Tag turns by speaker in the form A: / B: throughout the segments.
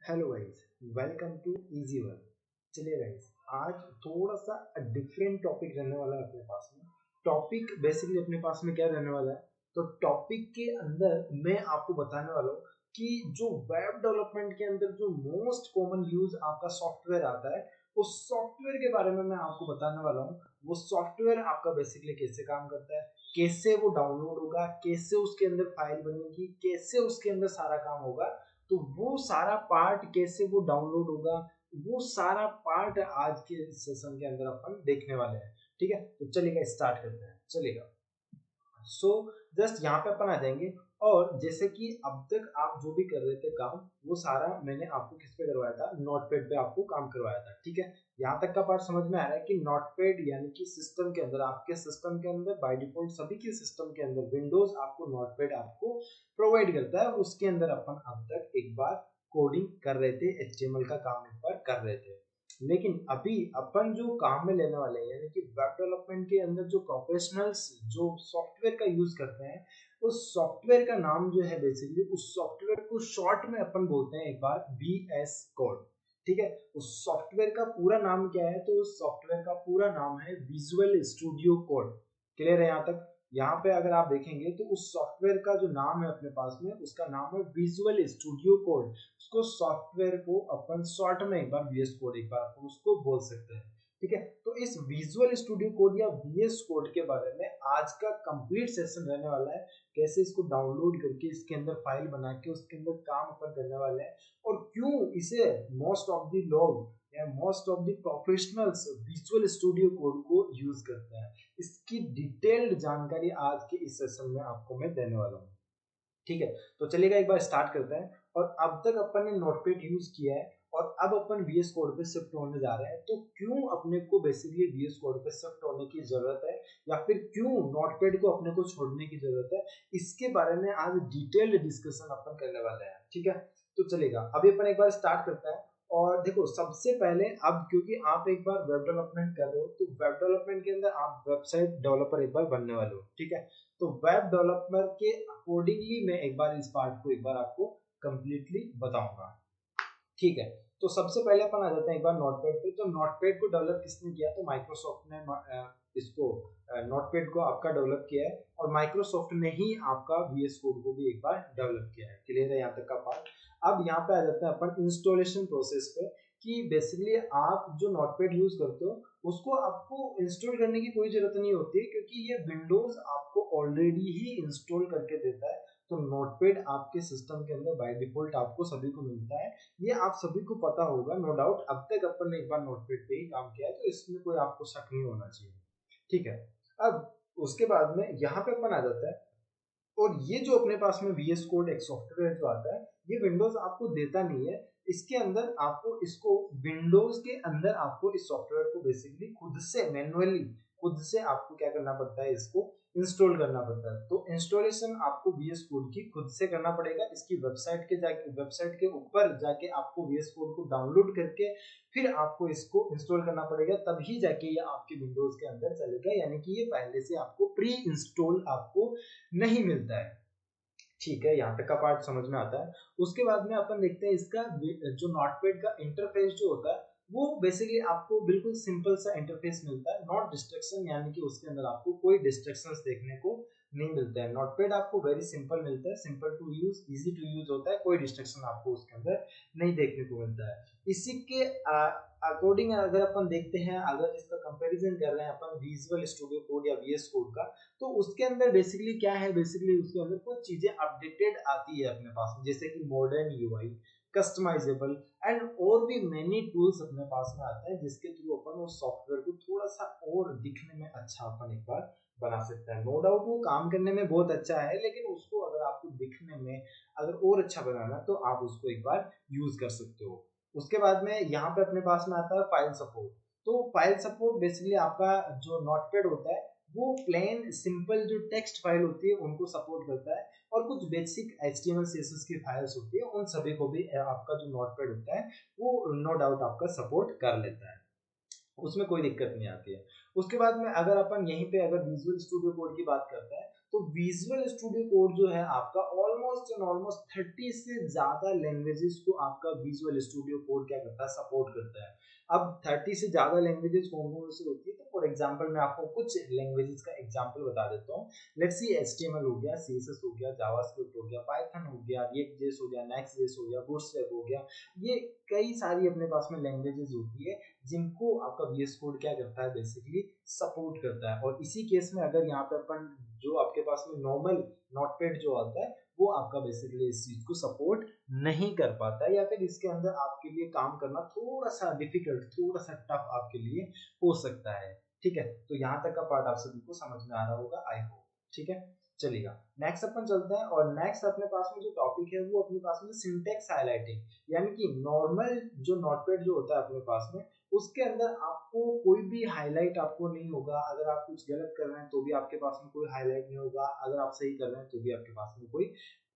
A: Hello guys, welcome to easy one. चलिए guys, आज थोड़ा सा डिफरेंट टॉपिक रहने वाला है अपने पास में। टॉपिक बेसिकली अपने पास में क्या रहने वाला है, तो टॉपिक के अंदर मैं आपको बताने वाला हूँ कि जो वेब डेवलपमेंट के अंदर जो मोस्ट कॉमन यूज आपका सॉफ्टवेयर आता है, उस सॉफ्टवेयर के बारे में मैं आपको बताने वाला हूँ। वो सॉफ्टवेयर आपका बेसिकली कैसे काम करता है, कैसे वो डाउनलोड होगा, कैसे उसके अंदर फाइल बनेगी, कैसे उसके अंदर सारा काम होगा। तो वो सारा पार्ट कैसे वो डाउनलोड होगा, वो सारा पार्ट आज के सेशन के अंदर अपन देखने वाले हैं। ठीक है, तो चलिएगा स्टार्ट करते हैं। चलिएगा, सो जस्ट यहाँ पे अपन आ जाएंगे। और जैसे कि अब तक आप जो भी कर रहे थे काम, वो सारा मैंने आपको किस पे करवाया था, नोटपैड पे आपको काम करवाया था। ठीक है, यहाँ तक का पार्ट समझ में आ रहा है कि नोटपैड यानी कि सिस्टम के अंदर, आपके सिस्टम के अंदर बाय डिफॉल्ट सभी के सिस्टम के अंदर विंडोज आपको नोटपैड आपको प्रोवाइड करता है। उसके अंदर अपन अब तक एक बार कोडिंग कर रहे थे, एचटीएमएल का काम एक बार कर रहे थे। लेकिन अभी अपन जो काम में लेने वाले हैं, यानी कि वेब डेवलपमेंट के अंदर जो प्रोफेशनल्स जो सॉफ्टवेयर का यूज करते हैं, उस सॉफ्टवेयर का नाम जो है बेसिकली, उस सॉफ्टवेयर को शॉर्ट में अपन बोलते हैं एक बार VS कोड। ठीक है, उस सॉफ्टवेयर का पूरा नाम क्या है, तो उस सॉफ्टवेयर का पूरा नाम है विजुअल स्टूडियो कोड। क्लियर है यहाँ तक? यहाँ पे अगर आप देखेंगे तो उस सॉफ्टवेयर का जो नाम है अपने पास में, उसका नाम है विजुअल स्टूडियो कोड। उसको सॉफ्टवेयर को अपन शॉर्ट में एक बार VS कोड एक बार अपन उसको बोल सकते हैं। ठीक है, तो इस विजुअल स्टूडियो कोड या VS कोड के बारे में आज का कंप्लीट सेशन रहने वाला है। कैसे इसको डाउनलोड करके इसके अंदर फाइल बना के उसके अंदर काम अपन करने वाले हैं, और क्यों इसे मोस्ट ऑफ द लोग या most of the professionals visual studio code को यूज करते हैं, इसकी डिटेल्ड जानकारी आज के इस सेशन में आपको मैं देने वाला हूँ। ठीक है, तो चलिएगा एक बार स्टार्ट करते हैं। और अब तक अपन ने नोटपैड यूज किया है और अब अपन VS कोड पे शिफ्ट होने जा रहे हैं, तो क्यों अपने को बेसिकली VS कोड पे शिफ्ट होने की जरूरत है, या फिर क्यों नोटपैड को अपने को छोड़ने की जरूरत है, इसके बारे में आज डिटेल्ड डिस्कशन अपन करने वाले हैं। ठीक है, तो चलेगा अभी अपन एक बार स्टार्ट करते हैं। और देखो, सबसे पहले अब क्योंकि आप एक बार वेब डेवलपमेंट कर रहे हो, तो वेब डेवलपमेंट के अंदर आप वेबसाइट डेवलपर एक बार बनने वाले हो। ठीक है, तो वेब डेवलपर के अकॉर्डिंगली मैं एक बार इस पार्ट को एक बार आपको कंप्लीटली बताऊंगा। ठीक है, तो सबसे पहले अपन आ जाते हैं एक बार नोटपैड पे। तो नोटपैड को डेवलप किसने किया, तो माइक्रोसॉफ्ट ने इसको नोटपैड को आपका डेवलप किया है, और माइक्रोसॉफ्ट ने ही आपका VS कोड को भी एक बार डेवलप किया है। क्लियर है यहाँ तक का पार्ट? अब यहाँ पे आ जाते हैं अपन इंस्टॉलेशन प्रोसेस पे, कि बेसिकली आप जो नोटपैड यूज करते हो उसको आपको इंस्टॉल करने की कोई जरूरत नहीं होती, क्योंकि ये विंडोज आपको ऑलरेडी ही इंस्टॉल करके देता है। तो नोटपैड आपके सिस्टम के अंदर बाय डिफॉल्ट आपको सभी को मिलता है। ये आप सभी को पता होगा, नो डाउट। अब तक अपन ने एक बार नोटपैड पे ही काम किया है, तो इसमें कोई आपको शक नहीं होना चाहिए। ठीक है, अब उसके बाद में यहाँ पे अपन आ जाता है। और ये जो अपने पास में VS कोड एक सॉफ्टवेयर जो आता है, ये विंडोज आपको देता नहीं है। इसके अंदर आपको इसको विंडोज के अंदर आपको इस सॉफ्टवेयर को बेसिकली खुद से मैन्युअली, खुद से आपको क्या करना पड़ता है, इसको इंस्टॉल करना पड़ता है। तो इंस्टॉलेशन आपको VS कोड की खुद से करना पड़ेगा। इसकी वेबसाइट के ऊपर जाके आपको VS कोड को डाउनलोड करके फिर आपको इसको इंस्टॉल करना पड़ेगा, तभी जाके ये आपके विंडोज के अंदर चलेगा। यानी कि ये पहले से आपको प्री इंस्टॉल आपको नहीं मिलता है। ठीक है, यहाँ तक का पार्ट समझ में आता है। उसके बाद में अपन देखते हैं इसका जो नोटपैड का इंटरफेस जो होता है, वो बेसिकली आपको बिल्कुल सिंपल सा इंटरफेस मिलता है, नॉट डिस्ट्रक्शन, यानी कि उसके अंदर आपको कोई डिस्ट्रक्शंस देखने को नहीं मिलता है। नोटपैड आपको वेरी सिंपल मिलता है, simple to use, easy to use होता है, कोई डिस्ट्रक्शन आपको उसके अंदर नहीं देखने को मिलता है। इसी के अकॉर्डिंग अगर अपन देखते हैं, अगर इसका कंपैरिजन कर रहे हैं अपन विजुअल स्टूडियो कोड या VS कोड का, तो उसके अंदर बेसिकली क्या है, बेसिकली उसके अंदर कुछ चीजें अपडेटेड आती है अपने पास में, जैसे कि मॉडर्न UI, कस्टमाइजेबल एंड और भी मेनी टूल्स अपने पास में आते हैं, जिसके थ्रू अपन उस सॉफ्टवेयर को थोड़ा सा और दिखने में अच्छा अपन एक बार बना सकते हैं। नो डाउट वो काम करने में बहुत अच्छा है, लेकिन उसको अगर आपको दिखने में अगर और अच्छा बनाना, तो आप उसको एक बार यूज कर सकते हो। उसके बाद में यहाँ पे अपने पास में आता है फाइल सपोर्ट। तो फाइल सपोर्ट बेसिकली आपका जो नोटपैड होता है, वो प्लेन सिंपल जो टेक्स्ट फाइल होती है उनको सपोर्ट करता है, और कुछ बेसिक HTML CSS की फाइल्स होती है, उन सभी को भी आपका जो नोटपैड होता है वो नो डाउट आपका सपोर्ट कर लेता है। उसमें कोई दिक्कत नहीं आती है। उसके बाद में अगर अपन यहीं पे अगर विजुअल स्टूडियो कोड की बात करते हैं, तो विजुअल स्टूडियो कोड जो है आपका ऑलमोस्ट 30 से ज्यादा लैंग्वेजेस को आपका विजुअल स्टूडियो कोड क्या करता है, सपोर्ट करता है। अब 30 से ज्यादा लैंग्वेजेस कौन कौन सी होती है, तो फॉर एग्जांपल मैं आपको कुछ लैंग्वेजेस का एग्जांपल बता देता हूँ। लेट्स सी HTML हो गया, CSS हो गया, जावास्क्रिप्ट हो गया, पाइथन हो गया, रिएक्ट.जेएस हो गया, नेक्स्ट.जेएस हो गया, बूटस्ट्रैप हो गया। ये कई सारी अपने पास में लैंग्वेजेस होती है जिनको आपका VS कोड क्या करता है, बेसिकली सपोर्ट करता है। और इसी केस में अगर यहाँ पे अपन जो आपके पास में नॉर्मल नोटपैड जो आता है वो आपका बेसिकली इस चीज को सपोर्ट नहीं कर पाता है, या फिर इसके अंदर आपके लिए काम करना थोड़ा सा डिफिकल्ट, थोड़ा सा टफ आपके लिए हो सकता है। ठीक है, तो यहाँ तक का पार्ट आप सभी को समझ में आ रहा होगा, आई होप। ठीक है, चलिएगा नेक्स्ट अपन चलते हैं। और नेक्स्ट अपने पास में जो टॉपिक है वो अपने पास में सिंटेक्स हाइलाइटिंग, यानी कि नॉर्मल जो नोटपैड जो होता है अपने पास में उसके अंदर आपको कोई भी हाईलाइट आपको नहीं होगा। अगर आप कुछ गलत कर रहे हैं तो भी आपके पास में कोई हाईलाइट नहीं होगा, अगर आप सही कर रहे हैं तो भी आपके पास में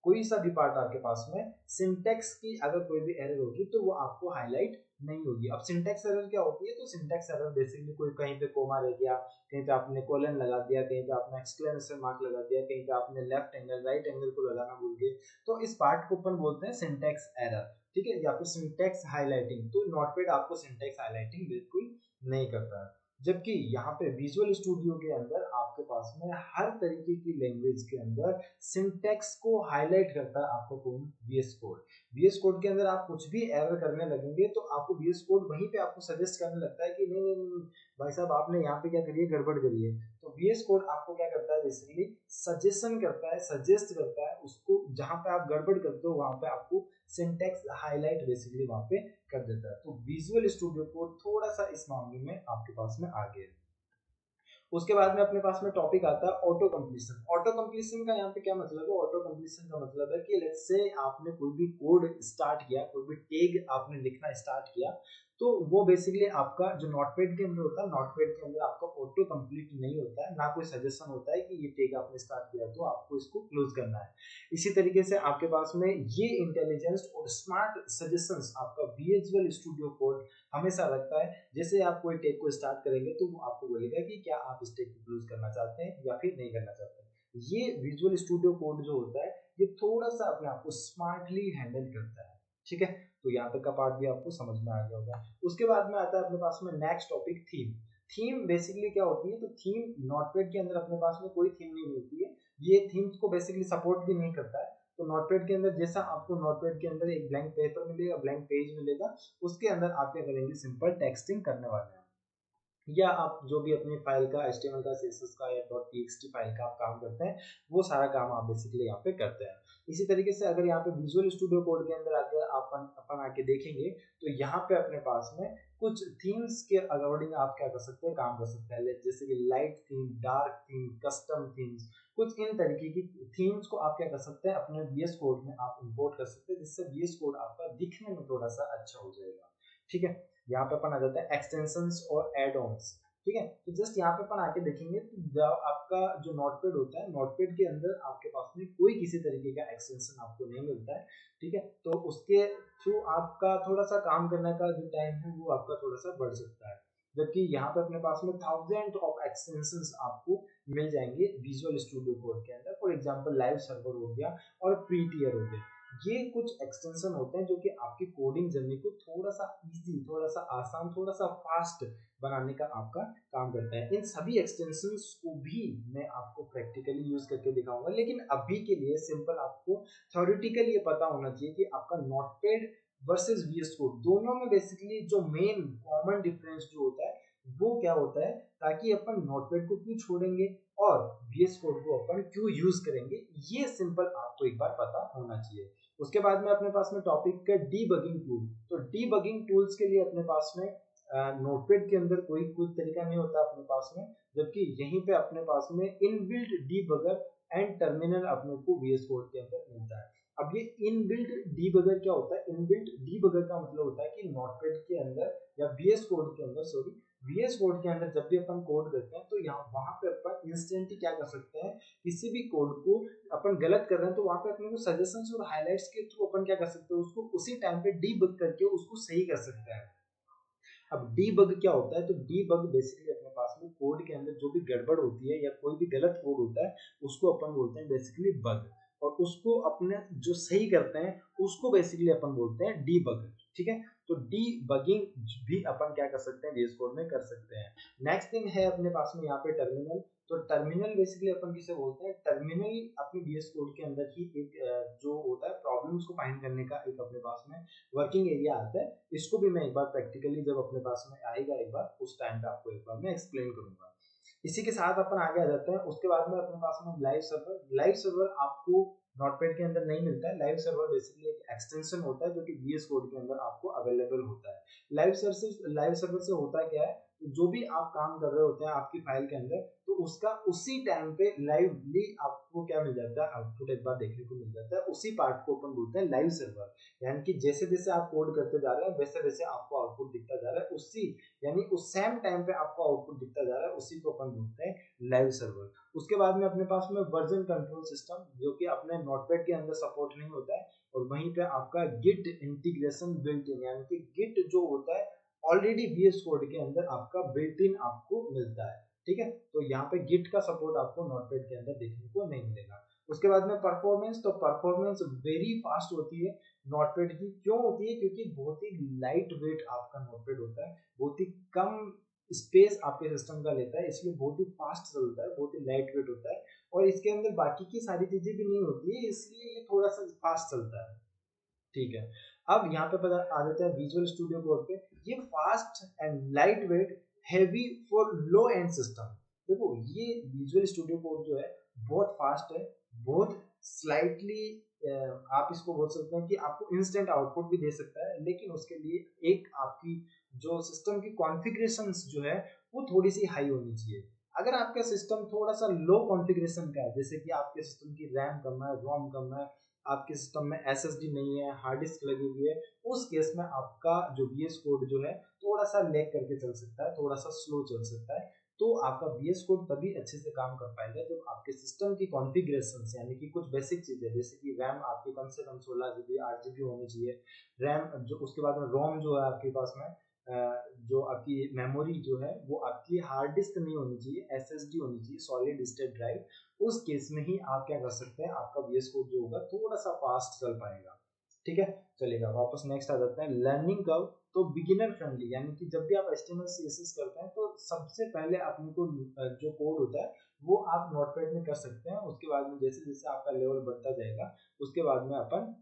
A: कोई सा भी पार्ट आपके पास में सिंटेक्स की अगर कोई भी एरर होगी तो वो आपको हाईलाइट नहीं होगी। अब सिंटेक्स एरर क्या होती है, तो सिंटेक्स एरर बेसिकली कोई कहीं पे कोमा रह गया, कहीं पे आपने कोलन लगा दिया, कहीं पे आपने एक्सक्लेमेशन मार्क लगा दिया, कहीं पे आपने लेफ्ट एंगल राइट एंगल को लगाना भूल गए, तो इस पार्ट को अपन बोलते हैं सिंटेक्स एरर। ठीक है, या फिर सिंटेक्स हाइलाइटिंग। तो नोटपैड आपको सिंटेक्स हाइलाइटिंग बिल्कुल नहीं करता है, जबकि यहाँ पे विजुअल स्टूडियो के अंदर आपके पास में हर तरीके की लैंग्वेज के अंदर सिंटेक्स को हाईलाइट करता है आपको कौन, VS कोड। VS कोड के अंदर आप कुछ भी एरर करने लगेंगे तो आपको VS कोड वहीं पे आपको सजेस्ट करने लगता है कि नहीं नहीं नहीं भाई साहब आपने यहाँ पे क्या करिए, गड़बड़ करिए। तो VS कोड आपको क्या करता है, बेसिकली सजेशन करता है, सजेस्ट करता है उसको, जहां पे आप गड़बड़ करते हो वहां पे आपको सिंटेक्स हाईलाइट बेसिकली वहां पे कर देता है। तो विजुअल स्टूडियो कोड थोड़ा सा इस मामले में आपके पास में आगे है। उसके बाद में अपने पास में टॉपिक आता है ऑटो कंप्लीशन। ऑटो कंप्लीशन का यहाँ पे क्या मतलब है, ऑटो कंप्लीशन का मतलब है कि लेट्स से आपने कोई भी कोड स्टार्ट किया, कोई भी टैग आपने लिखना स्टार्ट किया, तो वो बेसिकली आपका जो नोटपैड के अंदर होता है, नोटपैड के अंदर आपका ऑटो कंप्लीट नहीं होता है, ना कोई सजेशन होता है कि ये टैग आपने स्टार्ट किया तो आपको इसको क्लोज करना है। इसी तरीके से आपके पास में ये इंटेलिजेंस और स्मार्ट सजेशंस आपका विजुअल स्टूडियो कोड हमेशा रखता है। जैसे आप कोई टैग को स्टार्ट करेंगे तो वो आपको बोलेगा कि क्या आप इस टैग को क्लोज करना चाहते हैं या फिर नहीं करना चाहते हैं। ये विजुअल स्टूडियो कोड जो होता है ये थोड़ा सा अपने आप को स्मार्टली हैंडल करता है। ठीक है, तो यहाँ तक का पार्ट भी आपको समझ में आ गया होगा। उसके बाद में आता है अपने पास में next topic, theme. Theme basically क्या होती है, तो थीम नोटपैड के अंदर अपने पास में कोई थीम नहीं मिलती है, ये थीम्स को बेसिकली सपोर्ट भी नहीं करता है। तो नोटपैड के अंदर जैसा आपको नोटपैड के अंदर एक ब्लैंक पेपर मिलेगा, ब्लैंक पेज मिलेगा, उसके अंदर आप क्या करेंगे, सिंपल टेक्सटिंग करने वाले हैं, या आप जो भी अपनी फाइल का HTML का, CSS का या .txt फाइल का आप काम करते हैं वो सारा काम आप बेसिकली यहाँ पे करते हैं। इसी तरीके से अगर यहाँ पे विजुअल स्टूडियो कोड के अंदर आकर अपन आके देखेंगे तो यहाँ पे अपने पास में कुछ थीम्स के अकॉर्डिंग आप क्या कर सकते हैं, काम कर सकते हैं। जैसे कि light theme, dark theme, custom themes, कुछ इन तरीके की थीम्स को आप क्या कर सकते हैं, अपने VS कोड में आप इंपोर्ट कर सकते हैं, जिससे VS कोड आपका दिखने में थोड़ा सा अच्छा हो जाएगा। ठीक है, यहाँ पे अपन आ जाता है एक्सटेंशंस और एड ऑन्स। ठीक है, तो जस्ट यहाँ पे अपन आके देखेंगे तो आपका जो नोटपैड होता है, नोटपैड के अंदर आपके पास में कोई किसी तरीके का एक्सटेंशन आपको नहीं मिलता है। ठीक है, तो उसके थ्रू आपका थोड़ा सा काम करने का जो टाइम है वो आपका थोड़ा सा बढ़ सकता है, जबकि यहाँ पे अपने पास में थाउजेंड ऑफ एक्सटेंशंस आपको मिल जाएंगे विजुअल स्टूडियो कोड के अंदर। फॉर एग्जांपल लाइव सर्वर हो गया और प्रीटियर हो गया, ये कुछ एक्सटेंशन होते हैं जो कि आपकी कोडिंग जर्नी को थोड़ा सा इजी, थोड़ा सा आसान, थोड़ा सा फास्ट बनाने का आपका काम करता है। इन सभी एक्सटेंशंस को भी मैं आपको प्रैक्टिकली यूज करके दिखाऊंगा, लेकिन अभी के लिए सिंपल आपको थ्योरेटिकली ये पता होना चाहिए कि आपका नोटपैड वर्सेस VS कोड दोनों में बेसिकली जो मेन कॉमन डिफरेंस जो होता है वो क्या होता है, ताकि अपन नोटपैड को क्यों छोड़ेंगे और VS कोड को अपन क्यों यूज करेंगे, ये सिंपल आपको एक बार पता होना चाहिए। उसके बाद में अपने पास में टॉपिक है डीबगिंग टूल। तो डीबगिंग टूल्स के लिए अपने पास में नोटपैड के अंदर कोई तरीका नहीं होता अपने पास में, जबकि यहीं पे अपने पास में इनबिल्ट डीबगर एंड टर्मिनल अपने को VS कोड के अंदर मिलता है। अब ये इनबिल्ट डीबगर क्या होता है, इनबिल्ट डीबगर का मतलब होता है कि नोटपैड के अंदर या VS कोड के अंदर, सॉरी VS कोड के अंदर जब भी अपन कोड करते हैं तो यहाँ वहां पे अपन इंस्टेंटली क्या कर सकते हैं, किसी भी कोड को अपन गलत कर रहे हैं तो वहां पे अपने को सजेशंस और हाइलाइट्स के थ्रू अपन क्या कर सकते हैं, उसको उसी टाइम पे डीबग करके उसको सही कर सकते हैं। अब डीबग क्या होता है, तो डीबग बेसिकली अपने पास में कोड के अंदर जो भी गड़बड़ होती है या कोई भी गलत कोड होता है उसको अपन बोलते हैं बेसिकली बग, और उसको अपने जो सही करते हैं उसको बेसिकली अपन बोलते हैं डीबगर। ठीक है, तो डीबगिंग भी अपन क्या कर सकते हैं VS कोड में कर सकते हैं। नेक्स्ट थिंग है अपने पास में यहाँ पे टर्मिनल। तो टर्मिनल बेसिकली अपन किसे बोलते हैं, टर्मिनल अपने VS कोड के अंदर ही एक जो होता है प्रॉब्लम्स को फाइंड करने का एक अपने पास में वर्किंग एरिया आता है। इसको भी मैं एक बार प्रैक्टिकली जब अपने पास में आएगा एक बार उस टाइम पे आपको एक बार मैं एक्सप्लेन करूंगा। इसी के साथ अपन आगे आ जाते हैं। उसके बाद में अपने पास में लाइव सर्वर। लाइव सर्वर आपको नोटपैड के अंदर नहीं मिलता है। लाइव सर्वर बेसिकली एक एक्सटेंशन होता है जो कि VS कोड के अंदर आपको अवेलेबल होता है। लाइव सर्वर से होता क्या है, जो भी आप काम कर रहे होते हैं आपकी फाइल के अंदर, तो उसका उसी टाइम पे लाइवली आपको क्या मिल जाता है, आउटपुट एक बार देखने को मिल जाता है। उसी पार्ट को अपन बोलते हैं लाइव सर्वर। यानी कि जैसे जैसे आप कोड करते जा रहे हैं वैसे वैसे आपको आउटपुट दिखता जा रहा है, उसी यानी उस सेम टाइम पे आपको आउटपुट दिखता जा रहा है, उसी को अपन बोलते हैं लाइव सर्वर। उसके बाद में अपने पास में वर्जन कंट्रोल सिस्टम, जो कि अपने नोटपैड के अंदर सपोर्ट नहीं होता है, और वहीं पे आपका गिट इंटीग्रेशन बिल्ट इन, यानी कि गिट जो होता है ऑलरेडी VS कोड के अंदर आपका बिल्ट इन आपको मिलता है। ठीक है, तो यहाँ पे गिट का सपोर्ट आपको नोटपैड के अंदर देखने को नहीं मिलेगा। उसके बाद में परफॉर्मेंस, तो परफॉर्मेंस वेरी फास्ट होती है नोटपैड की। क्यों होती है, क्योंकि बहुत ही लाइट वेट आपका नोटपैड होता है, बहुत ही कम स्पेस आपके सिस्टम का लेता है, इसलिए बहुत ही फास्ट चलता है, बहुत ही लाइट वेट होता है, और इसके अंदर बाकी की सारी चीजें भी नहीं होती है, इसलिए ये थोड़ा सा फास्ट चलता है। ठीक है, अब यहाँ पे पता आ जाता है विजुअल स्टूडियो कोड पे। ये fast and light weight heavy for low and system. देखो ये विजुअल स्टूडियो कोड जो है बहुत फास्ट है, बहुत स्लाइटली आप इसको बोल सकते हैं कि आपको इंस्टेंट आउटपुट भी दे सकता है, लेकिन उसके लिए एक आपकी जो सिस्टम की कॉन्फ़िगरेशंस जो है वो थोड़ी सी हाई होनी चाहिए। अगर आपका सिस्टम थोड़ा सा लो कॉन्फ़िगरेशन का है, जैसे कि आपके सिस्टम की रैम कम है, रोम कम है, आपके सिस्टम में SSD नहीं है, हार्ड डिस्क लगी हुई है, उस केस में आपका जो VS कोड जो है थोड़ा सा लैग करके चल सकता है, थोड़ा सा स्लो चल सकता है। तो आपका VS कोड तभी अच्छे से काम कर पाएगा जब आपके सिस्टम की कॉन्फ़िगरेशन यानी कि कुछ बेसिक चीजें, जैसे कि रैम आपकी कम से कम 16 GB 8 GB होनी चाहिए, रैम जो, उसके बाद में रोम जो है आपके पास में जो आपकी मेमोरी जो है वो आपकी हार्ड डिस्क नहीं होनी चाहिए, SSD होनी चाहिए, सॉलिड स्टेट ड्राइव। उस केस में ही आप क्या कर सकते हैं, आपका VS कोड जो होगा थोड़ा सा फास्ट चल पाएगा। ठीक है, चलेगा। वापस नेक्स्ट आ जाते हैं लर्निंग कर्व। तो बिगिनर फ्रेंडली, यानी कि जब भी आप HTML CSS करते हैं तो सबसे पहले अपने को जो कोड होता है वो आप नोटपैड में कर सकते हैं। उसके बाद में जैसे जैसे आपका लेवल बढ़ता जाएगा उसके बाद में अपन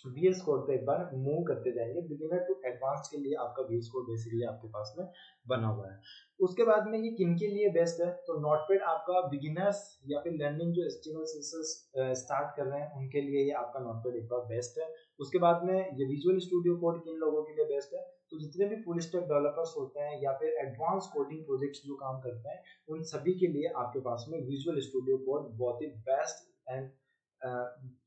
A: VS कोड पे एक बार मूव करते जाएंगे। बिगिनर टू एडवांस के लिए आपका VS कोड बेसिकली आपके पास में बना हुआ है। उसके बाद में ये किन के लिए बेस्ट है, तो नोटपैड आपका बिगिनर्स या फिर लर्निंग जो HTML CSS स्टार्ट कर रहे हैं उनके लिए ये आपका नोटपैड एक बार बेस्ट है। उसके बाद में ये विजुअल स्टूडियो कोड किन लोगों के लिए बेस्ट है, तो जितने भी फुल स्टैक डेवलपर्स होते हैं या फिर एडवांस कोडिंग प्रोजेक्ट्स जो काम करते हैं उन सभी के लिए आपके पास में विजुअल स्टूडियो कोड बहुत ही बेस्ट एंड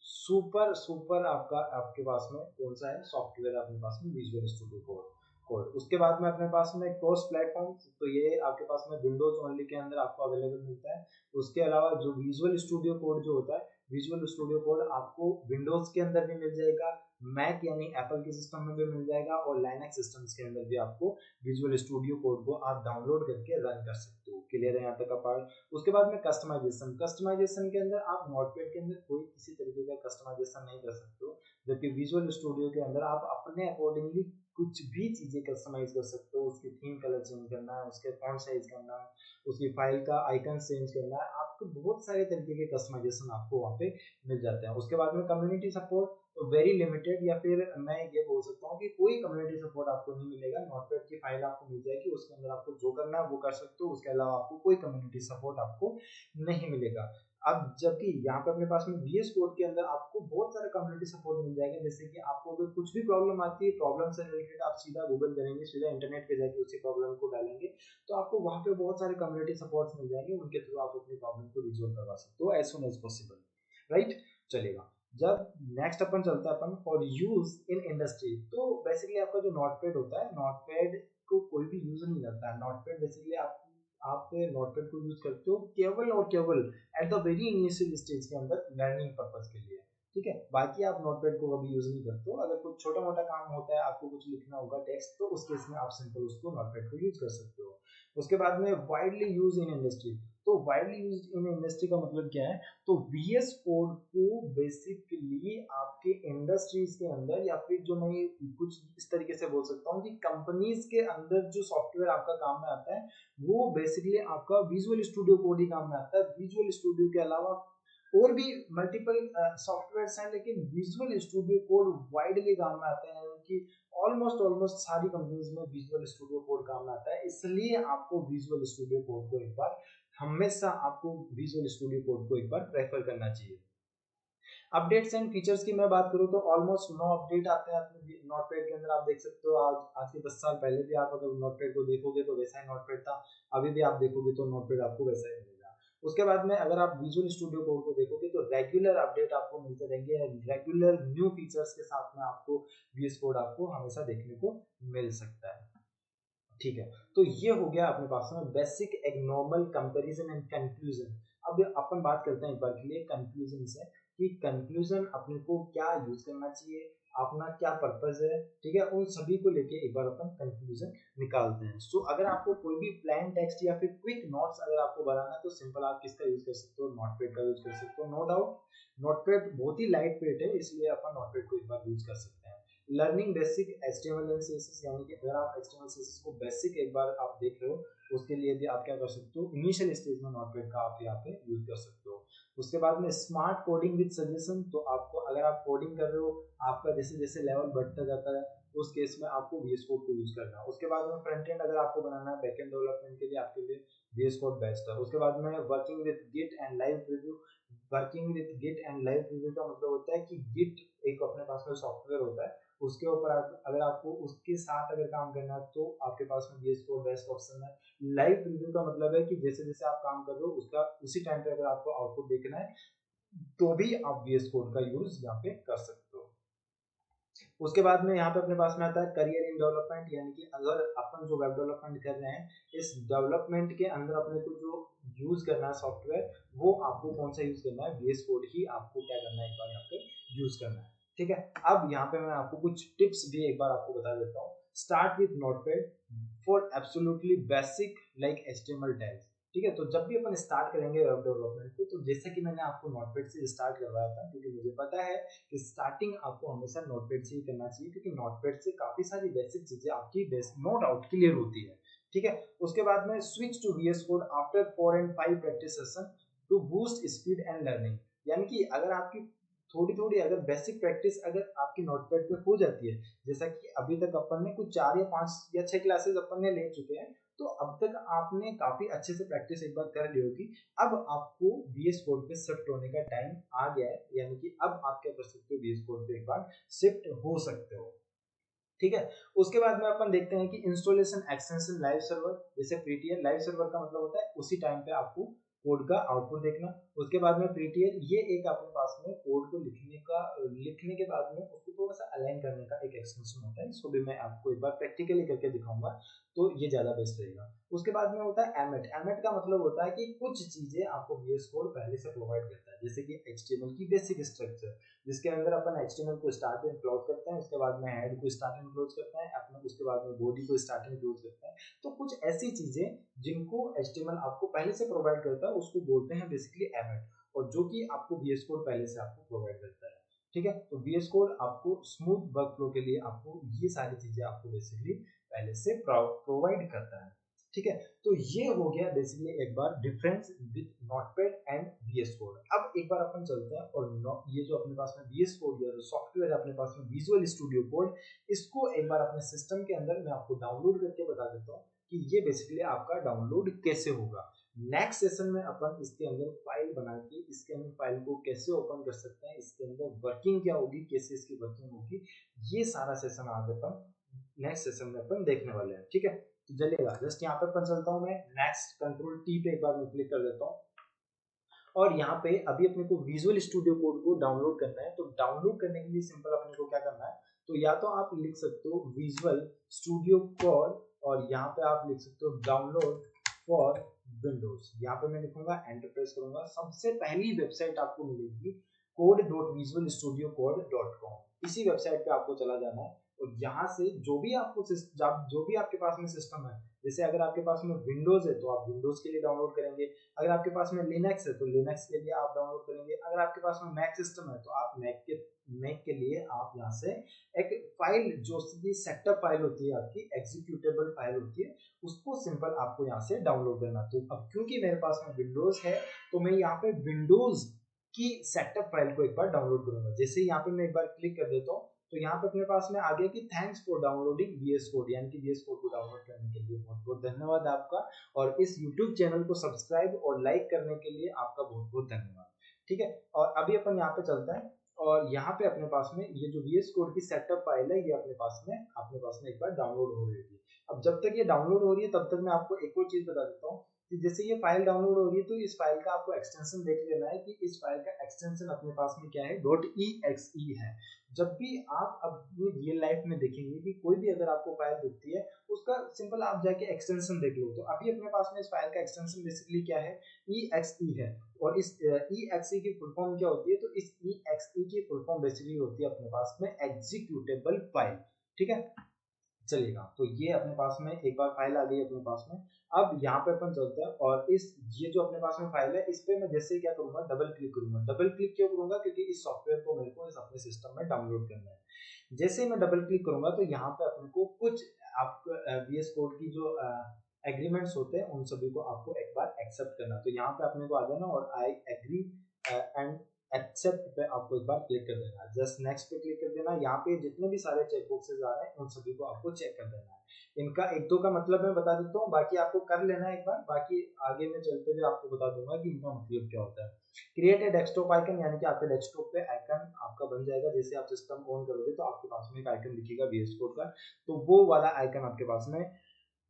A: सुपर सुपर आपका आपके पास में कौन सा है सॉफ्टवेयर अपने पास में विजुअल स्टूडियो कोड कोड। उसके बाद में अपने पास में क्रॉस प्लेटफॉर्म, तो ये आपके पास में विंडोज ओनली के अंदर आपको अवेलेबल मिलता है। उसके अलावा जो विजुअल स्टूडियो कोड जो होता है, विजुअल स्टूडियो कोड आपको विंडोज के अंदर भी मिल जाएगा, मैक यानी एप्पल के सिस्टम में भी मिल जाएगा, और लाइनक्स सिस्टम्स के अंदर भी आपको विजुअल स्टूडियो कोड को आप डाउनलोड करके रन कर सकते हो। क्लियर है यहाँ तक का पार्ट। उसके बाद में कस्टमाइजेशन। कस्टमाइजेशन के अंदर आप नोटपैड के अंदर कोई किसी तरीके का कस्टमाइजेशन नहीं कर सकते हो, जबकि विजुअल स्टूडियो के अंदर आप अपने अकॉर्डिंगली कुछ भी चीजें कस्टमाइज कर सकते हो। उसकी थीम कलर चेंज करना है, उसके फॉन्ट साइज करना है, उसकी फाइल का आइकन चेंज करना है, आपको बहुत सारे तरीके के कस्टमाइजेशन आपको वहाँ पे मिल जाते हैं। उसके बाद में कम्युनिटी सपोर्ट, तो वेरी लिमिटेड, या फिर मैं ये बोल सकता हूँ कि कोई कम्युनिटी सपोर्ट आपको नहीं मिलेगा। नोटपैड की फाइल आपको मिल जाएगी, उसके अंदर आपको जो करना है वो कर सकते हो, उसके अलावा आपको कोई कम्युनिटी सपोर्ट आपको नहीं मिलेगा। अब जबकि यहाँ पे अपने पास में VS कोड के अंदर आपको बहुत सारा कम्युनिटी सपोर्ट मिल जाएगा। जैसे कि आपको अगर कुछ भी प्रॉब्लम आती है, प्रॉब्लम से रिलेटेड आप सीधा गूगल करेंगे, सीधा इंटरनेट पे जाके उसी प्रॉब्लम को डालेंगे, तो आपको वहाँ पे बहुत सारे कम्युनिटी सपोर्ट्स मिल जाएंगे, उनके थ्रू आप अपनी प्रॉब्लम को रिजोल्व करवा सकते हो as soon as possible. Right, चलेगा। जब नेक्स्ट अपन चलता है अपन फॉर यूज इन इंडस्ट्री, तो बेसिकली आपका जो नोटपैड होता है, नोटपैड को कोई भी यूज नहीं करता है। नोटपैड बेसिकली आप नोटपैड को यूज करते हो केवल और केवल at the very initial stage के अंदर लर्निंग पर्पज के लिए। ठीक है। बाकी आप नोटपैड को कभी यूज नहीं करते हो। अगर कुछ छोटा मोटा काम होता है, आपको कुछ लिखना होगा टेक्स्ट, तो उस केस में आप सिंपल उसको नोटपैड को यूज कर सकते हो। उसके बाद में वाइडली यूज इन इंडस्ट्री। तो वाइडली यूज इन इंडस्ट्री का मतलब क्या है, तो VS कोड को बेसिकली आपके इंडस्ट्रीज के अंदर, या फिर जो मैं कुछ इस तरीके से बोल सकता हूँ कि कंपनीज के अंदर जो सॉफ्टवेयर आपका काम में आता है, वो बेसिकली आपका विजुअल स्टूडियो कोड ही काम में आता है। विजुअल स्टूडियो के अलावा और भी मल्टीपल सॉफ्टवेयर्स हैं, लेकिन विजुअल स्टूडियो कोड वाइडली काम में आते हैं, कि ऑलमोस्ट सारी कंपनीज में विजुअल स्टूडियो कोड काम में आता है। इसलिए आपको विजुअल स्टूडियो कोड को एक बार, हमेशा आपको विजुअल स्टूडियो कोड को एक बार प्रेफर करना चाहिए। अपडेट्स एंड फीचर्स की मैं बात करूं तो ऑलमोस्ट 9 अपडेट आते हैं अपने नोटपैड के अंदर। आप देख सकते हो आज के 10 साल पहले भी आप अगर नोटपैड को देखोगे तो वैसा ही नोटपैड था, अभी भी आप देखोगे तो नोटपैड आपको वैसा ही मिलेगा। उसके बाद में अगर आप विजुअल स्टूडियो कोड को देखोगे तो रेगुलर अपडेट आपको मिलते रहेंगे, रेगुलर न्यू फीचर्स के साथ में आपको VS कोड आपको हमेशा देखने को मिल सकता है। ठीक है, तो ये हो गया अपने पास में बेसिक एग्नॉर्मल कंपैरिजन एंड कंक्लूजन। अब अपन बात करते हैं एक बार के लिए कंक्लूजन से, कि कंक्लूजन अपने को क्या यूज करना चाहिए, अपना क्या पर्पस है, ठीक है, उन सभी को लेके एक बार अपन कंक्लूजन निकालते हैं। सो अगर आपको कोई भी प्लान टेक्स्ट या फिर क्विक नोट्स अगर आपको बनाना है, तो सिंपल आप किसका यूज कर सकते हो, नोटपैड का यूज कर सकते हो। नो डाउट नोटपैड बहुत ही लाइट वेट है, इसलिए अपन नोटपैड को एक बार यूज कर सकते हैं। Learning basic HTML and CSS, यानी कि अगर आप HTML CSS को बेसिक एक बार आप देख रहे हो, उसके लिए भी आप क्या कर सकते हो, इनिशियल स्टेज में नोटपैड का आप यहाँ पे यूज कर सकते हो। उसके बाद में स्मार्ट कोडिंग विद सजेशन, तो आपको अगर आप कोडिंग कर रहे हो, आपका जैसे जैसे लेवल बढ़ता जाता है, उस केस में आपको VS कोड को यूज करना है। उसके बाद में फ्रंट एंड अगर आपको बनाना है, बैक एंड डेवलपमेंट के लिए आपके लिए VS कोड बेस्ट है। उसके बाद में working with Git and live preview. Working with Git and live preview का मतलब होता है कि गिट एक अपने पास में सॉफ्टवेयर होता है, उसके ऊपर अगर आपको उसके साथ अगर काम करना है तो आपके पास में VS कोड बेस्ट ऑप्शन है। लाइव प्रीव्यू का मतलब है कि जैसे जैसे आप काम कर रहे हो उसका उसी टाइम पे अगर आपको आउटपुट देखना है, तो भी आप VS कोड का यूज यहाँ पे कर सकते हो। उसके बाद में यहाँ पे अपने पास में आता है करियर इन डेवलपमेंट, यानी कि अगर अपन जो वेब डेवलपमेंट कर रहे हैं, इस डेवलपमेंट के अंदर अपने को जो यूज करना है सॉफ्टवेयर, वो आपको कौन सा यूज करना है, VS कोड ही आपको क्या करना है, एक बार यहाँ पे यूज करना है। ठीक है, अब यहाँ पे मैं आपको कुछ टिप्स भी एक बार आपको बता देता हूँ। Start with notepad for absolutely basic like HTML tags. ठीक है, तो जब भी अपन स्टार्ट करेंगे वेब डेवलपमेंट को, तो जैसा कि मैंने आपको नोटपैड से स्टार्ट करवाया था, क्योंकि मुझे पता है कि स्टार्टिंग आपको हमेशा नोटपैड से ही करना चाहिए, क्योंकि नोटपैड से काफी सारी बेसिक चीजें आपकी नो डाउट क्लियर होती है। ठीक है, उसके बाद में switch to VS code after 4 and 5 practice session to boost speed and learning. यानी कि अगर आपकी थोड़ी थोड़ी अगर बेसिक प्रैक्टिस अगर आपकी नोटपैड पे हो जाती है, जैसा कि अभी तक अपन ने कुछ 4 या 5 या 6 क्लासेस अपन ने ले चुके हैं, तो अब तक आपने काफी अच्छे से प्रैक्टिस एक बार कर ली होगी। अब आपको VS कोड पे शिफ्ट होने का टाइम आ गया है, यानी कि अब आप क्या कर सकते हो, VS कोड पे एक बार शिफ्ट हो सकते हो। ठीक है, उसके बाद में अपन देखते हैं कि इंस्टॉलेशन एक्सटेंशन लाइव सर्वर, जैसे प्रीटीएल। लाइव सर्वर का मतलब होता है उसी टाइम पे आपको कोड का आउटपुट देखना। उसके बाद में प्रीटीएल, ये एक अपने पास में कोड को लिखने के बाद में उसको थोड़ा सा अलाइन करने का एक एक्सटेंशन होता है। इसको भी मैं आपको एक बार प्रैक्टिकली करके दिखाऊंगा, तो ये ज्यादा बेस्ट रहेगा। उसके बाद में होता है एमेट। एमेट का मतलब होता है कि कुछ चीजें आपको VS कोड पहले से प्रोवाइड करता है, जैसे कि HTML की बेसिक स्ट्रक्चर, जिसके अंदर अपन HTML को स्टार्ट एंड क्लोज करते हैं, उसके बाद में हेड को स्टार्ट एंड क्लोज करते हैं अपना, उसके बाद में बॉडी को स्टार्ट एंड क्लोज करते हैं। तो कुछ ऐसी चीजें जिनको HTML आपको पहले से प्रोवाइड करता है, उसको बोलते हैं बेसिकली एमेट, और जो कि आपको VS कोड पहले से आपको प्रोवाइड करता है। ठीक है, तो VS कोड आपको स्मूथ वर्क फ्लो के लिए आपको ये सारी चीजें आपको बेसिकली पहले से प्रोवाइड करता है। ठीक है, तो ये हो गया बेसिकली एक बार difference with Notepad and VS code. अब एक बार अपन चलते हैं और ये जो अपने पास में VS कोड या जो सॉफ्टवेयर है अपने पास में विजुअल स्टूडियो कोड, इसको एक बार अपने सिस्टम के अंदर मैं आपको डाउनलोड करके बता देता हूँ कि ये बेसिकली आपका डाउनलोड कैसे होगा। नेक्स्ट सेशन में अपन इसके अंदर फाइल बना के इसके अंदर फाइल को कैसे ओपन कर सकते हैं, इसके अंदर वर्किंग क्या होगी, कैसे इसकी वर्किंग होगी, ये सारा सेशन आज अपन नेक्स्ट सेशन में अपन देखने वाले हैं। ठीक है, तो चलिएगा जस्ट यहाँ पे अपन चलता हूँ, मैं नेक्स्ट कंट्रोल T पे एक बार मैं क्लिक कर देता हूँ, और यहाँ पे अभी अपने को विजुअल स्टूडियो कोड को डाउनलोड करना है। तो डाउनलोड करने के लिए सिंपल अपने को क्या करना है, तो या तो आप लिख सकते हो विजुअल स्टूडियो कोड, और यहाँ पे आप लिख सकते हो डाउनलोड फॉर विंडोज। यहाँ पे मैं लिखूंगा, एंटर प्रेस करूंगा, सबसे पहली वेबसाइट आपको मिलेगी code.visualstudiocode.com। इसी वेबसाइट पे आपको चला जाना है और यहाँ से जो भी आपके पास में सिस्टम है, जैसे अगर आपके पास में विंडोज है तो आप विंडोज के लिए डाउनलोड करेंगे, अगर आपके पास में लिनक्स है तो लिनक्स के लिए आप डाउनलोड करेंगे, अगर आपके पास में मैक सिस्टम है तो आप मैक के लिए आप यहाँ से एक फाइल जो सीधी सेटअप फाइल होती है, आपकी एग्जीक्यूटेबल फाइल होती है, उसको सिंपल आपको यहाँ से डाउनलोड करना। तो अब क्योंकि मेरे पास में विंडोज है तो मैं यहाँ पे विंडोज की सेटअप फाइल को एक बार डाउनलोड करूंगा। जैसे यहाँ पे मैं एक बार क्लिक कर देता हूँ तो यहाँ पे अपने पास में आ गया कि thanks for downloading VS code, यानी कि VS कोड को डाउनलोड करने के लिए बहुत बहुत धन्यवाद आपका, और इस YouTube चैनल को सब्सक्राइब और लाइक करने के लिए आपका बहुत बहुत धन्यवाद। ठीक है, और अभी अपन यहाँ पे चलता है और यहाँ पे अपने पास में ये जो VS कोड की सेटअप फाइल है ये अपने पास में एक बार डाउनलोड हो रही है। अब जब तक ये डाउनलोड हो रही है तब तक मैं आपको एक और चीज बता देता हूँ कि जैसे ये फाइल डाउनलोड हो रही है तो इस फाइल का आपको एक्सटेंशन देख लेना है कि इस फाइल का एक्सटेंशन अपने पास में क्या है, .exe है। जब भी आप अपनी रियल लाइफ में देखेंगे कि कोई भी अगर आपको फाइल दिखती है उसका सिंपल आप जाके एक्सटेंशन देख लो। तो अभी अपने पास में इस फाइल का एक्सटेंशन बेसिकली क्या है, exe है, और इस exe की फुल फॉर्म क्या होती है, तो इस exe की फुल फॉर्म बेसिकली होती है अपने पास में एग्जीक्यूटेबल फाइल। ठीक है, चलेगा, तो ये अपने पास में एक बार फाइल आ गई अपने पास में। अब यहाँ पे अपन चलते हैं और ये जो अपने पास में फाइल है इस पे मैं जैसे क्या करूंगा, डबल क्लिक करूंगा। डबल क्लिक क्यों करूंगा, क्योंकि इस सॉफ्टवेयर को मेरे को इस अपने सिस्टम में डाउनलोड करना है। जैसे मैं डबल क्लिक करूंगा तो यहाँ पे अपने को कुछ आपको VS कोड की जो एग्रीमेंट्स होते हैं उन सभी को आपको एक बार एक्सेप्ट करना। तो यहाँ पे अपने को आ जाना और आई एग्री एंड एक्सेप्ट पे आपको एक बार क्लिक कर देना है। जस्ट नेक्स्ट पे क्लिक कर देना। यहाँ पे जितने भी सारे चेक बॉक्सेस आ रहे हैं उन सभी को आपको चेक कर देना है। इनका एक दो का मतलब मैं बता देता हूँ, बाकी आपको कर लेना है एक बार, बाकी आगे में चलते हुए आपको बता दूंगा कि इनका मतलब क्या होता है। क्रिएट ए डेस्कटॉप आइकन, यानी कि आपके डेस्कटॉप पे आइकन आपका बन जाएगा। जैसे आप सिस्टम ऑन करोगे तो आपके पास में एक आइकन दिखेगा VS कोड का, तो वो वाला आइकन आपके पास में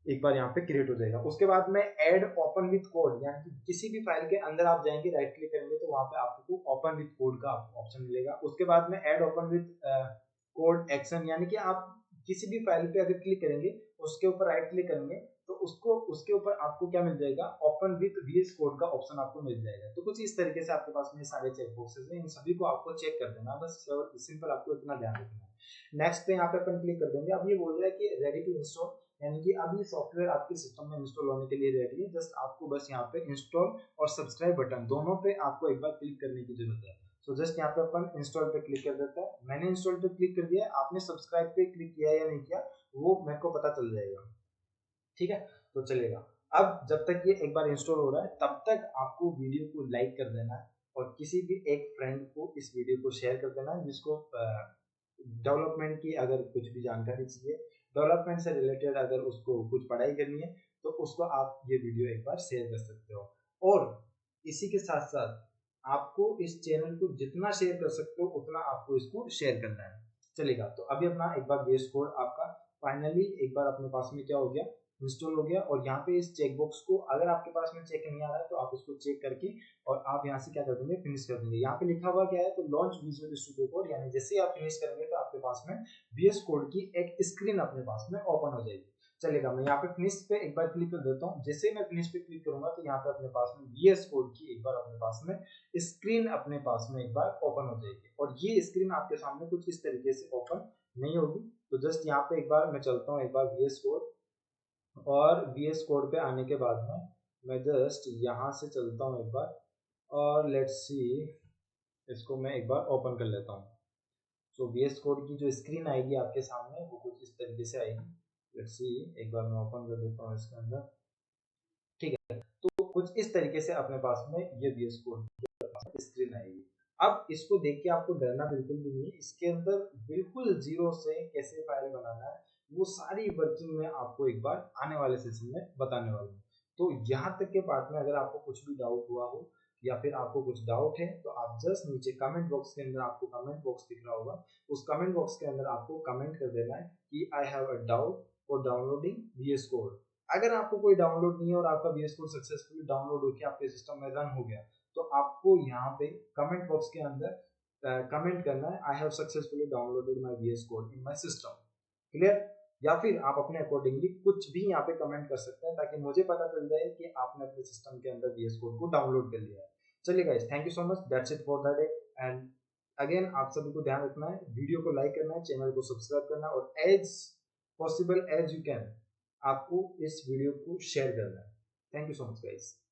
A: एक बार यहाँ पे क्रिएट हो जाएगा। उसके बाद में ऐड ओपन विथ कोड, यानी कि किसी भी फाइल के अंदर आप जाएंगे, राइट क्लिक करेंगे तो वहां पे आपको ओपन विथ कोड का ऑप्शन मिलेगा। उसके बाद में add open with code action, यानी कि आप किसी भी फाइल पे अगर क्लिक करेंगे उसके ऊपर राइट क्लिक करेंगे तो उसके ऊपर आपको क्या मिल जाएगा, ओपन विथ VS कोड का ऑप्शन आपको मिल जाएगा। तो कुछ इस तरीके से आपके पास में सारे चेक बॉक्सेस हैं, इन सभी को आपको चेक कर देना, बस सिंपल आपको इतना ध्यान रखना है। नेक्स्ट पे यहाँ पे अपन क्लिक कर देंगे। अब ये बोल रहा है कि रेडी टू इंस्टॉल, यानी कि अब ये सॉफ्टवेयर आपके सिस्टम में इंस्टॉल होने के लिए रेडी है। जस्ट आपको बस यहाँ पे इंस्टॉल और सब्सक्राइब बटन दोनों पे आपको एक बार क्लिक करने की जरूरत है। तो जस्ट यहाँ पे अपन इंस्टॉल पे क्लिक कर देते हैं। मैंने इंस्टॉल पे क्लिक कर दिया, आपने सब्सक्राइब पे क्लिक किया या नहीं किया वो मेरे को पता चल जाएगा। ठीक है, तो चलेगा। अब जब तक ये एक बार इंस्टॉल हो रहा है तब तक आपको वीडियो को लाइक कर देना है और किसी भी एक फ्रेंड को इस वीडियो को शेयर कर देना है जिसको डेवलपमेंट की अगर कुछ भी जानकारी चाहिए, डेवलपमेंट से रिलेटेड अगर उसको कुछ पढ़ाई करनी है तो उसको आप ये वीडियो एक बार शेयर कर सकते हो। और इसी के साथ साथ आपको इस चैनल को जितना शेयर कर सकते हो उतना आपको इसको शेयर करना है। चलेगा, तो अभी अपना एक बार VS कोड आपका फाइनली एक बार अपने पास में क्या हो गया, इंस्टॉल हो गया। और यहाँ पे इस चेक बॉक्स को अगर आपके पास में चेक नहीं आ रहा है तो आप उसको चेक करके और आप यहाँ से क्या कर देंगे, फिनिश कर देंगे। यहाँ पे लिखा हुआ क्या है, तो लॉन्च विजुअल स्टूडियो कोड, यानी जैसे ही आप फिनिश करेंगे तो आपके पास में VS कोड की एक स्क्रीन अपने पास में ओपन हो जाएगी। चलेगा, मैं यहाँ पे फिनिश पे एक बार क्लिक कर देता हूँ। जैसे ही मैं फिनिश पे क्लिक करूंगा तो यहाँ पे अपने पास में VS कोड की एक बार अपने पास में स्क्रीन अपने पास में एक बार ओपन हो जाएगी। और ये स्क्रीन आपके सामने कुछ इस तरीके से ओपन नहीं होगी। तो जस्ट यहाँ पे एक बार मैं चलता हूँ एक बार VS कोड, और VS कोड पे आने के बाद में मैं जस्ट यहाँ से चलता हूँ एक बार और लेट्स सी, इसको मैं एक बार ओपन कर लेता हूँ। तो VS कोड की जो स्क्रीन आएगी आपके सामने वो कुछ इस तरीके से आएगी। लेट्स सी, एक बार मैं ओपन कर देता हूँ इसके अंदर। ठीक है, तो कुछ इस तरीके से अपने पास में ये VS कोड स्क्रीन आएगी। अब इसको देख के आपको डरना बिल्कुल भी नहीं है, इसके अंदर बिल्कुल जीरो से कैसे फाइल बनाना है वो सारी वर्किंग में आपको एक बार आने वाले सेशन में बताने वाला हूँ। तो यहाँ तक के पार्ट में अगर आपको कुछ भी डाउट हुआ हो या फिर आपको कुछ डाउट है तो आप जस्ट नीचे कमेंट बॉक्स के अंदर आपको कमेंट बॉक्स दिख रहा होगा, उस कमेंट बॉक्स के अंदर आपको कमेंट कर देना है कि I have a doubt for downloading VS code. अगर आपको कोई डाउनलोड नहीं है और आपका VS कोड सक्सेसफुली डाउनलोड होकर आपके सिस्टम में रन हो गया तो आपको यहाँ पे कमेंट बॉक्स के अंदर कमेंट करना है I have successfully downloaded my VS code in my system. Clear? या फिर आप अपने अकॉर्डिंगली कुछ भी यहाँ पे कमेंट कर सकते हैं ताकि मुझे पता चल जाए कि आपने अपने सिस्टम के अंदर VS कोड को डाउनलोड कर लिया है। चलिए guys, thank you so much, that's it for the day. And again आप सभी को ध्यान रखना है, वीडियो को लाइक करना है, चैनल को सब्सक्राइब करना है, और as possible as you can आपको इस वीडियो को शेयर करना है। Thank you so much guys.